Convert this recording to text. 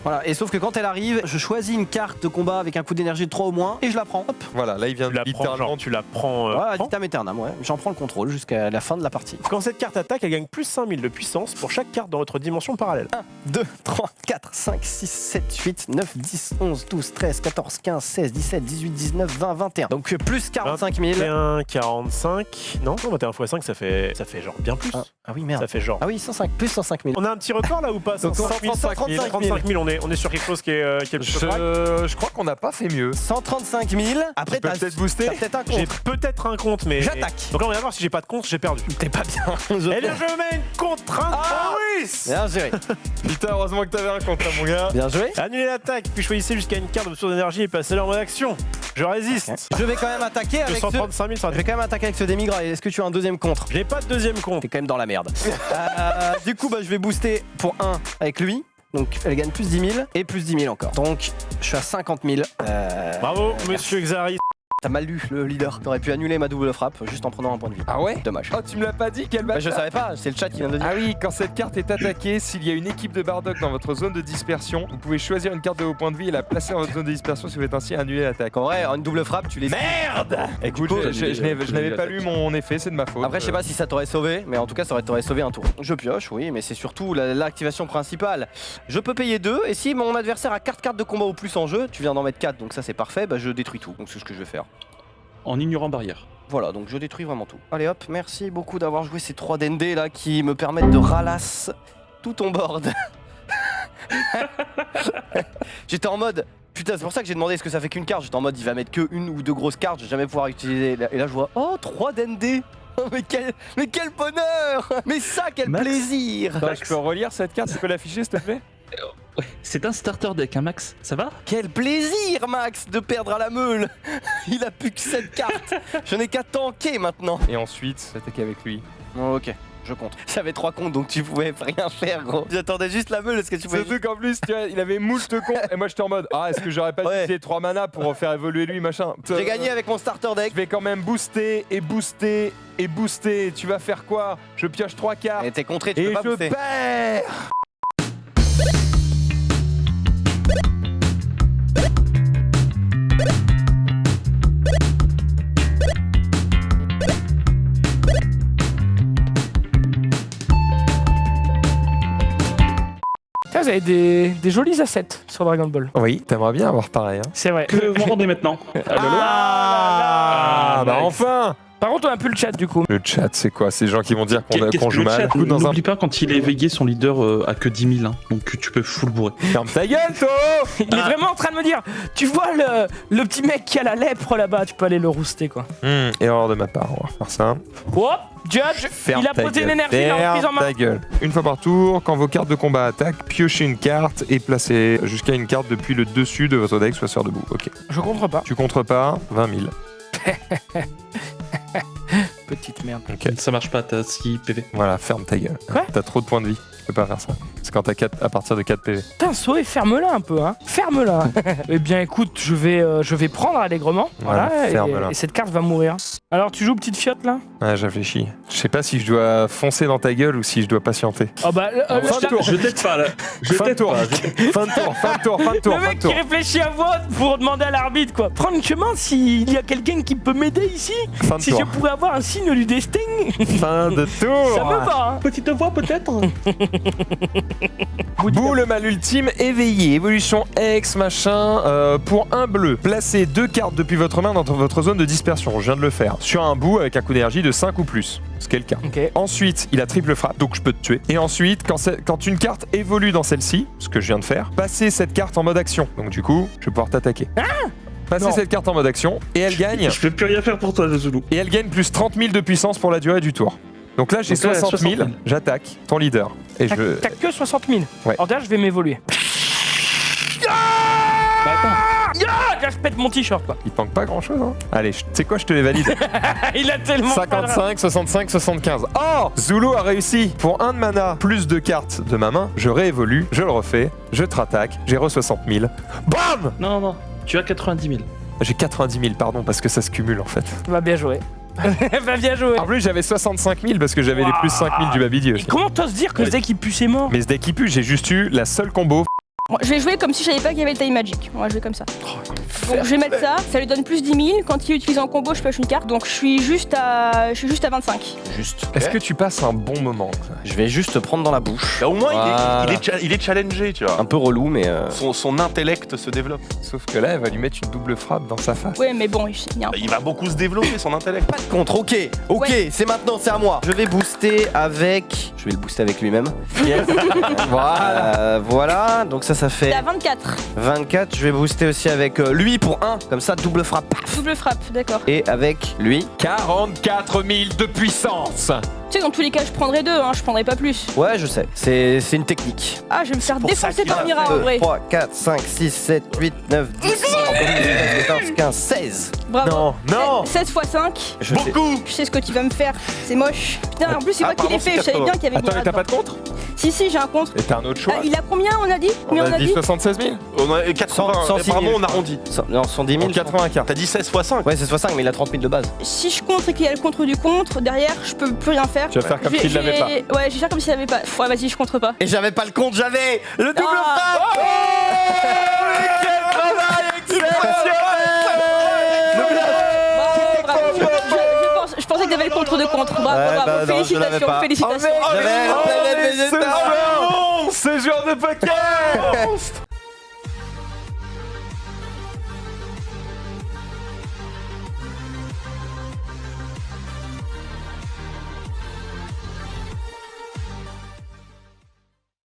Voilà, et sauf que quand elle arrive, je choisis une carte de combat avec un coup d'énergie de 3 au moins et je la prends. Hop. Voilà, là il vient littéralement. Tu la prends. Voilà, vitam aeternam, ouais. J'en prends le contrôle jusqu'à la fin de la partie. Quand cette carte attaque, elle gagne plus 5000 de puissance pour chaque carte dans votre dimension parallèle. 1, 2, 3, 4, 5, 6, 7, 8, 9, 10, 11, 12, 13, 14, 15, 16, 17, 18, 19, 20, 21. Donc plus 45 000. 21, 45. Non, 21 x 5, ça fait genre bien plus. Ah oui, merde. Ça fait genre. Ah oui, 105, plus 105 000. On a un petit record là ou pas? 135 000. 35 000, on est sur quelque chose qui est plutôt correct. Je crois qu'on n'a pas fait mieux. 135 000. Après, Tu peux peut-être booster. t'as peut-être un J'ai compte. peut-être un compte, mais. J'attaque. Donc là, on va voir si j'ai pas de compte, j'ai perdu. T'es pas bien. Eh bien, je mets une contrainte Maurice. Bien géré. Putain, heureusement que t'avais un contre, mon gars. Bien joué. Annulez l'attaque, puis choisissez jusqu'à une carte de source d'énergie et passez-la en mode action. Je résiste. Je vais quand même attaquer avec 235 000, ça Je vais quand même attaquer avec ce démigra. Est-ce que tu as un deuxième contre? J'ai pas de deuxième compte. T'es quand même dans la merde. Du coup, je vais booster pour 1 avec lui. Donc elle gagne plus 10 000 et plus 10 000 encore. Donc je suis à 50 000. Bravo, monsieur Xari. T'as mal lu le leader. T'aurais pu annuler ma double frappe juste en prenant un point de vie. Ah ouais? Dommage. Oh, tu me l'as pas dit, quel bâtard. Je savais pas, c'est le chat qui vient de dire. Ah oui, quand cette carte est attaquée, s'il y a une équipe de Bardock dans votre zone de dispersion, vous pouvez choisir une carte de haut point de vie et la placer dans votre zone de dispersion si vous êtes ainsi annuler l'attaque. En vrai, une double frappe, tu les. Merde! Écoute, je n'avais pas lu mon effet, c'est de ma faute. Après, je sais pas si ça t'aurait sauvé, mais en tout cas, ça t'aurait sauvé un tour. Je pioche, oui, mais c'est surtout l'activation principale. Je peux payer 2, et si mon adversaire a 4 cartes de combat ou plus en jeu, tu viens d'en mettre 4, donc ça c'est parfait, je détruis tout. Donc c'est ce que je vais faire. En ignorant barrière. Voilà, donc je détruis vraiment tout. Allez hop, merci beaucoup d'avoir joué ces 3 DND là qui me permettent de ralasse tout ton board. J'étais en mode, putain, c'est pour ça que j'ai demandé est-ce que ça fait qu'une carte. J'étais en mode, il va mettre que une ou deux grosses cartes, je vais jamais pouvoir utiliser. Et là je vois, oh, 3 DND. Oh, mais quel bonheur. Mais ça, quel Max. plaisir. Attends, je peux relire cette carte, tu peux l'afficher s'il te plaît? Ouais, c'est un starter deck, hein, Max. Ça va? Quel plaisir, Max, de perdre à la meule. Il a plus que 7 cartes. Je n'ai qu'à tanker maintenant. Et ensuite, attaquer avec lui. Oh, ok, je compte. J'avais 3 comptes, donc tu pouvais rien faire, gros. J'attendais juste la meule, est-ce que tu pouvais... Surtout qu'en plus, tu vois, il avait moult comptes et moi j'étais en mode ah, est-ce que j'aurais pas utilisé 3 mana pour faire évoluer lui, machin. J'ai gagné avec mon starter deck. Je vais quand même booster et booster et booster. Tu vas faire quoi? Je pioche 3 cartes. Et t'es contré, tu Et peux pas je booster. perds. Vous avez des jolis assets sur Dragon Ball. Oui, t'aimerais bien avoir pareil. Hein. C'est vrai. Que vous m'entendez maintenant? Ah, bah Max. enfin. Par contre, on a plus le chat du coup. Le chat, c'est quoi? C'est les gens qui vont dire Qu'est-ce qu'on que joue le mal. chat, n'oublie pas, quand il est éveillé, son leader a que 10 000. Hein, donc tu peux full bourrer. Ferme ta gueule, toi. Il est vraiment en train de me dire, tu vois le petit mec qui a la lèpre là-bas, tu peux aller le rooster quoi. Erreur de ma part, on va faire ça. Hop, Judge, Ferme il a ta posé gueule. une énergie, il a reprise en main. Ta gueule. Une fois par tour, quand vos cartes de combat attaquent, piochez une carte et placez jusqu'à une carte depuis le dessus de votre deck, soit sur debout. Ok. Je contre pas. Tu contres pas, 20 000. Petite merde. Ok. Ça marche pas, t'as 6 PV. Voilà, ferme ta gueule. Quoi? T'as trop de points de vie. Tu peux pas faire ça. C'est quand t'as 4 à partir de 4 PV. Putain, Zoé, ferme-la un peu, hein. Ferme-la. Eh bien, écoute, je vais prendre allègrement. Voilà, ferme-la. et cette carte va mourir. Alors, tu joues petite fiotte là? Ouais, j'ai réfléchi. Je sais pas si je dois foncer dans ta gueule ou si je dois patienter. Oh bah, Fin de tour. Je t'aide pas là. Je Fin de t'aide tour. pas. Fin de tour, fin de tour, fin de tour, le fin mec de tour. qui réfléchit à voix pour demander à l'arbitre quoi. Prendre le chemin s'il y a quelqu'un qui peut m'aider ici. Fin de Si tour. je pourrais avoir un signe du destin. Fin de tour. Ça me va, hein. Petite voix peut-être. Bou, le mal ultime, éveillé, évolution X, machin, pour un bleu. Placez 2 cartes depuis votre main dans votre zone de dispersion, je viens de le faire, sur un bout avec un coup d'énergie de 5 ou plus, ce qui est le cas. Ok. Ensuite, il a triple frappe, donc je peux te tuer. Et ensuite, quand une carte évolue dans celle-ci, ce que je viens de faire, passez cette carte en mode action. Donc du coup, je vais pouvoir t'attaquer. Passez Non. cette carte en mode action, et elle gagne, Je peux plus rien faire pour toi, Zoulou. et elle gagne plus 30 000 de puissance pour la durée du tour. Donc là, j'ai Donc là, 60 000, 60 000. j'attaque ton leader. Et je... T'as que 60 000. Ouais. Alors déjà, je vais m'évoluer. Bah attends. Déjà, je pète mon t-shirt quoi. Il te manque pas grand-chose, hein. Allez, tu sais quoi, je te les valide. Il a tellement. pas de rap. 55, 65, 75. Oh, Zulu a réussi. Pour 1 de mana, plus de cartes de ma main, je réévolue, je le refais, je te rattaque, j'ai re 60 000. BAM! Non, non. Tu as 90 000. J'ai 90 000, pardon, parce que ça se cumule en fait. Va bien jouer. Va bien jouer. En plus, j'avais 65 000 parce que j'avais les plus 5 000 du Baby Dieu. Et comment t'oses dire que ce deck il pue c'est mort? Mais ce deck qui pue, j'ai juste eu la seule combo Bon, je vais jouer comme si je savais pas qu'il y avait le time magic. On va jouer comme ça. Donc je vais mettre ça, ça lui donne plus 10 000. Quand il utilise en combo, je pioche une carte. Donc je suis juste à 25. Juste. Est-ce que tu passes un bon moment? Je vais juste te prendre dans la bouche. Là, au moins, Voilà. il est challengé, tu vois. Un peu relou, mais. Son intellect se développe. Sauf que là, elle va lui mettre une double frappe dans sa face. Ouais, mais bon, il y a un... Il va beaucoup se développer, son intellect. Pas de contre, ok, Ouais. c'est maintenant, c'est à moi. Je vais booster avec. Je vais le booster avec lui-même. Voilà, donc ça T'es fait à 24. 24. Je vais booster aussi avec lui pour 1, comme ça, double frappe. Paf. Double frappe, d'accord. Et avec lui. 44 000 de puissance. Tu sais, dans tous les cas, je prendrai 2, hein, je prendrai pas plus. Ouais, je sais, c'est une technique. Ah, je vais me faire pour ça défoncer qu'il par a Mira en 2, vrai. 3, 4, 5, 6, 7, 8, 9, 10, 11, 12, 14, 15, 16. Bravo. Non, non. 7 x 5. Je sais. Beaucoup. Je sais ce que tu vas me faire, c'est moche. Putain, en plus, c'est moi qui l'ai pardon, fait, c'est je savais 80. bien qu'il y avait Attends, Mira mais t'as dedans. pas de contre? Si, j'ai un contre. Et t'as un autre choix? Il a combien, on a dit? Combien on a dit 76 000? On a 80, 106 000, apparemment on je crois. arrondit. Non, 110 000. 84. T'as dit 16 x 5. Ouais, c'est 65, mais il a 30 000 de base. Si je contre et qu'il y a le contre du contre, derrière, je peux plus rien faire. Tu vas faire comme s'il l'avait pas. Ouais, je vais faire comme s'il l'avait pas. Ouais, vas-y, je contre pas. Et j'avais pas le compte, j'avais le double Ah. frappe. Bravo, bravo. Je pensais que t'avais le contre de contre. Bravo, Ouais, bravo. bah non, je l'avais pas. Félicitations. J'avais la planète végétale. C'est joueur de poker.